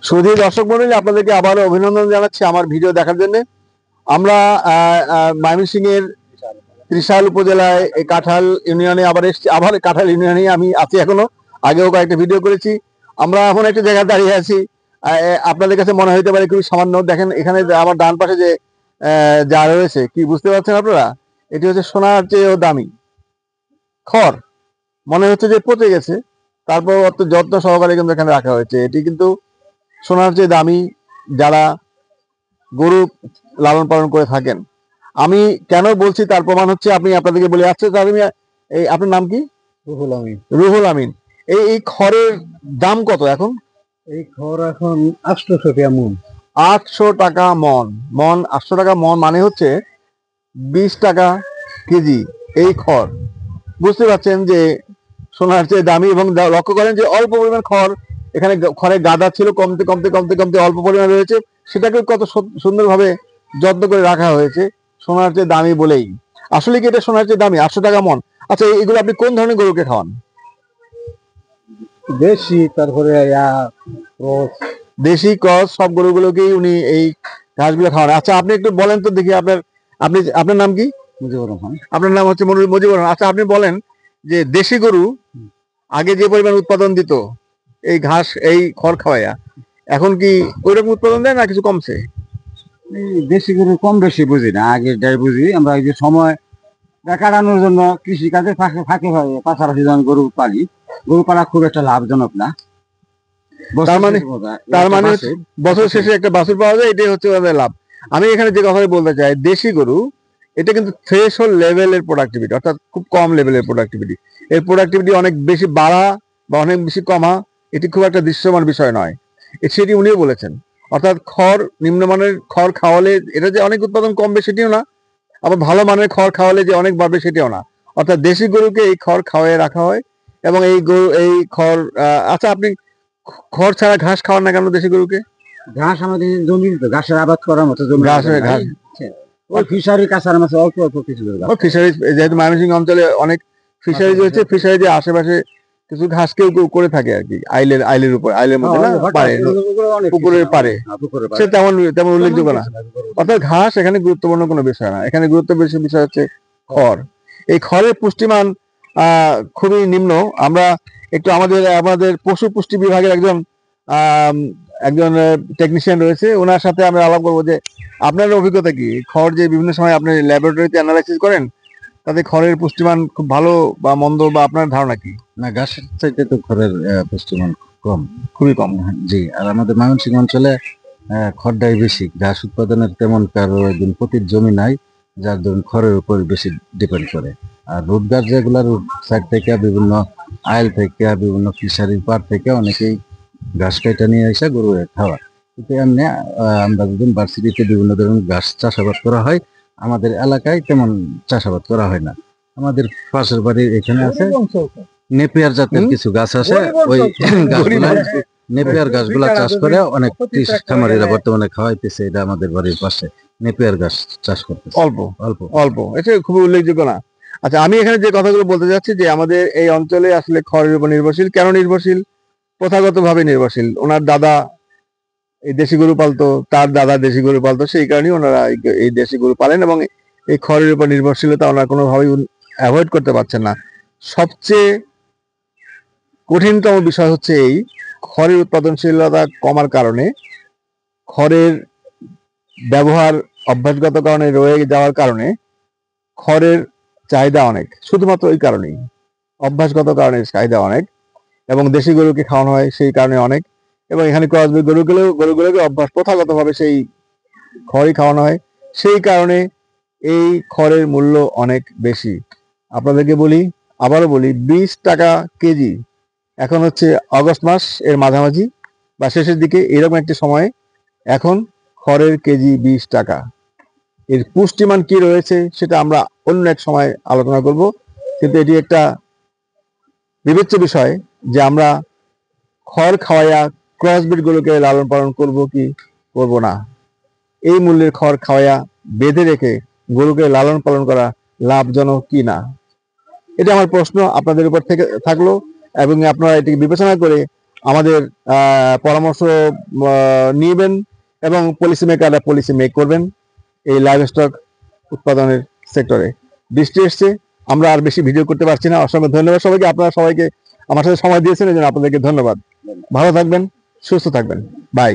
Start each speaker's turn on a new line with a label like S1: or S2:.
S1: সুধী দর্শক মণ্ডলী, আপনাদেরকে আবারও অভিনন্দন জানাচ্ছি আমার ভিডিও দেখার জন্য। আমরা ময়মনসিংহের ত্রিশাল উপজেলায় এই কাঁঠাল ইউনিয়নে আবার এসেছি। আবার কাঁঠাল ইউনিয়নে আমি আছি এখনো, আগেও কয়েকটা ভিডিও করেছি। আমরা এখন একটা জায়গায় দাঁড়িয়ে আছি। আপনাদের কাছে মনে হইতে পারে খুবই সামান্য। দেখেন এখানে আমার ডান পাশে যে যা রয়েছে, কি বুঝতে পারছেন আপনারা? এটি হচ্ছে সোনার চেয়েও দামি খড়। মনে হচ্ছে যে পচে গেছে, তারপর অত যত্ন সহকারে কিন্তু এখানে রাখা হয়েছে। এটি কিন্তু সোনার চেয়ে দামি, যারা গরু লালন পালন করে থাকেন। আমি কেন বলছি তার প্রমাণ হচ্ছে, আপনি আপনাদেরকে বলে আসছে। এই আপনার নাম কি?
S2: রুহুল আমিন।
S1: রুহুল আমিন। এই খড়ের দাম কত এখন?
S2: এই খড় এখন 800 টাকা মন।
S1: 800 টাকা মন। 800 টাকা মন মানে হচ্ছে 20 টাকা কেজি এই খড়। বুঝতে পারছেন যে সোনার চেয়ে দামি। এবং লক্ষ্য করেন যে অল্প পরিমাণ খড়, এখানে খড়ের গাদা ছিল, কমতে কমতে কমতে কমতে অল্প পরিমাণ রয়েছে। সেটাকে কত সুন্দরভাবে যত্ন করে রাখা হয়েছে, সোনার চেয়ে দামি বলেই। আসলে কি এটা সোনার চেয়ে দামি? 800 টাকা মন। আচ্ছা, এগুলো আপনি কোন ধরনের গরুকে খাওয়ান?
S2: দেশি, তারপরে
S1: দেশি ক্রস সব গরুগুলোকেই উনি এই ঘাসগুলো খাওয়ান। আচ্ছা, আপনি একটু বলেন তো দেখি, আপনার নাম কি?
S2: মুজিবুর রহমান।
S1: আপনার নাম হচ্ছে মুজিবুর রহমান। আচ্ছা, আপনি বলেন যে দেশি গরু আগে যে পরিমাণ উৎপাদন দিত এই ঘাস এই খড় খাওয়াইয়া, এখন কি ওই রকম উৎপাদন দেয় না কিছু কমছে?
S2: এই দেশি গরু কম বেশি বুঝি না, আগে যাই বুঝি আমরা এই যে সময় কাটানোর জন্য কৃষি কাজে ফাঁকে ফাঁকে পাশাপাশি যখন গরু পালি, গরু পালা খুব একটা লাভজনক না।
S1: তার মানে বছর শেষে একটা বাছুর পাওয়া যায়, এটাই হচ্ছে ওদের লাভ। আমি এখানে যে কথাটা বলতে চাই, দেশি গরু এটা কিন্তু থ্রেশহোল্ড লেভেলের প্রোডাক্টিভিটি, অর্থাৎ খুব কম লেভেলের প্রোডাক্টিভিটি। এর প্রোডাক্টিভিটি অনেক বেশি বাড়া বা অনেক বেশি কমা এটি খুব একটা দৃশ্যমান বিষয় নয়। সেটি উনিও বলেছেন। অর্থাৎ খড়, নিম্নমানের খড় খাওয়ালে এটা যে অনেক উৎপাদন কমবে সেটিও না, আবার ভালো মানের খড় খাওয়ালে যে অনেক বাড়বে সেটিও না। অর্থাৎ দেশি গরুকে এই খড় খাওয়াই রাখা হয়। এবং এই গরু এই খড়, আচ্ছা, আপনি খড় ছাড়া ঘাস খাওয়ান না কেন দেশি গরুকে?
S2: ঘাস আমাদের জমি, ঘাসের আবাদ করার মতো জমি
S1: ঘাস
S2: ওই ফিশারি কাঁচার মাছ অল্প অল্প কিছু।
S1: ফিশারিজ, যেহেতু ময়মনসিংহ অঞ্চলে অনেক ফিশারিজ রয়েছে, ফিশারিজের আশেপাশে কিছু ঘাস কেউ কেউ করে থাকে আর কি, আইলের উপর, আইলের মধ্যে না, পারে, পুকুরের পারে। সে তেমন তেমন উল্লেখযোগ্য না। অর্থাৎ ঘাস এখানে গুরুত্বপূর্ণ কোনো বিষয় না, এখানে গুরুত্বপূর্ণ বিষয় হচ্ছে খড়। এই খড়ের পুষ্টিমান খুবই নিম্ন। আমরা একটু আমাদের পশু পুষ্টি বিভাগের একজন টেকনিশিয়ান রয়েছে, ওনার সাথে আমরা আলাপ করবো যে আপনার অভিজ্ঞতা কি। খড় যে বিভিন্ন সময় আপনি ল্যাবরেটরিতে অ্যানালাইসিস করেন, তাতে খড়ের পুষ্টিমান খুব ভালো বা মন্দ, বা আপনার ধারণা কি?
S2: না, ঘাসের চাইতে তো খড়ের পুষ্টিমান কম,
S1: খুবই কম।
S2: জি। আর আমাদের ময়মনসিংহ অঞ্চলে খড়টাই বেশি, ঘাস উৎপাদনের তেমন কারো একদিন প্রতির জমি নাই, যার ধরুন খড়ের উপর বেশি ডিপেন্ড করে। আর রুট গাছ যেগুলা রুট সাইড থেকে বিভিন্ন আইল থেকে বিভিন্ন ফিশারির পার থেকে অনেকেই ঘাস কাটা নিয়ে এসে গরু খাওয়া। কিন্তু এমনি আমরা যখন ভার্সিটিতে বিভিন্ন ধরনের ঘাস চাষাবাদ করা হয়, আমাদের এলাকায় তেমন চাষাবাদ করা হয় না। আমাদের পাশের বাড়ির এখানে আছে নেপিয়ার জাতের কিছু গাছ আছে, ওই গাছগুলা নেপিয়ার গাছগুলা চাষ করে অনেক খামারিরা বর্তমানে খাওয়াইতেছে। এটা আমাদের বাড়ির পাশে নেপিয়ার গাছ চাষ করতেছে,
S1: অল্প অল্প অল্প, এটা খুবই উল্লেখযোগ্য না। আচ্ছা, আমি এখানে যে কথাগুলো বলতে যাচ্ছি যে আমাদের এই অঞ্চলে আসলে খড়ের উপর নির্ভরশীল। কেন নির্ভরশীল? প্রথাগতভাবে নির্ভরশীল। ওনার দাদা এই দেশি গরু পালতো, তার দাদা দেশি গরু পালতো, সেই কারণেই ওনারা এই দেশি গরু পালেন এবং এই খড়ের উপর নির্ভরশীলতা ওনারা কোনোভাবেই অ্যাভয়েড করতে পারছেন না। সবচেয়ে কঠিনতম বিষয় হচ্ছে এই খড়ের উৎপাদনশীলতা কমার কারণে, খড়ের ব্যবহার অভ্যাসগত কারণে রয়ে যাওয়ার কারণে খড়ের চাহিদা অনেক, শুধুমাত্র ওই কারণেই, অভ্যাসগত কারণে চাহিদা অনেক। এবং দেশি গরুকে খাওয়ানো হয় সেই কারণে অনেক। এবং এখানে ক্রসব্রিড গরুগুলোকে অভ্যাস প্রথাগতভাবে সেই খড়ই খাওয়ানো হয়, সেই কারণে এই খড়ের মূল্য অনেক বেশি। আপনাদেরকে বলি, আবারও বলি, 20 টাকা কেজি। এখন হচ্ছে অগস্ট মাস এর মাঝামাঝি বা শেষের দিকে, এরকম একটি সময়ে এখন খড়ের কেজি 20 টাকা। এর পুষ্টিমান কি রয়েছে সেটা আমরা অন্য এক সময় আলোচনা করব, কিন্তু এটি একটা বিবেচ্য বিষয় যে আমরা খড় খাওয়াইয়া ক্রসব্রিড গরুকে লালন পালন করব কি করব না। এই মূল্যের খড় খাওয়াইয়া বেঁধে রেখে গরুকে লালন পালন করা লাভজনক কি না, এটা আমার প্রশ্ন আপনাদের উপর থেকে থাকলো। এবং আপনারা এটিকে বিবেচনা করে আমাদের পরামর্শ নিবেন এবং পলিসি মেকাররা পলিসি মেক করবেন এই লাইভ স্টক উৎপাদনের সেক্টরে। বৃষ্টি এসছে, আমরা আর বেশি ভিডিও করতে পারছি না। অসংখ্য ধন্যবাদ সবাইকে, আপনারা সবাইকে আমার সাথে সময় দিয়েছেন, এই জন্য আপনাদেরকে ধন্যবাদ। ভালো থাকবেন, সুস্থ থাকবেন, বাই।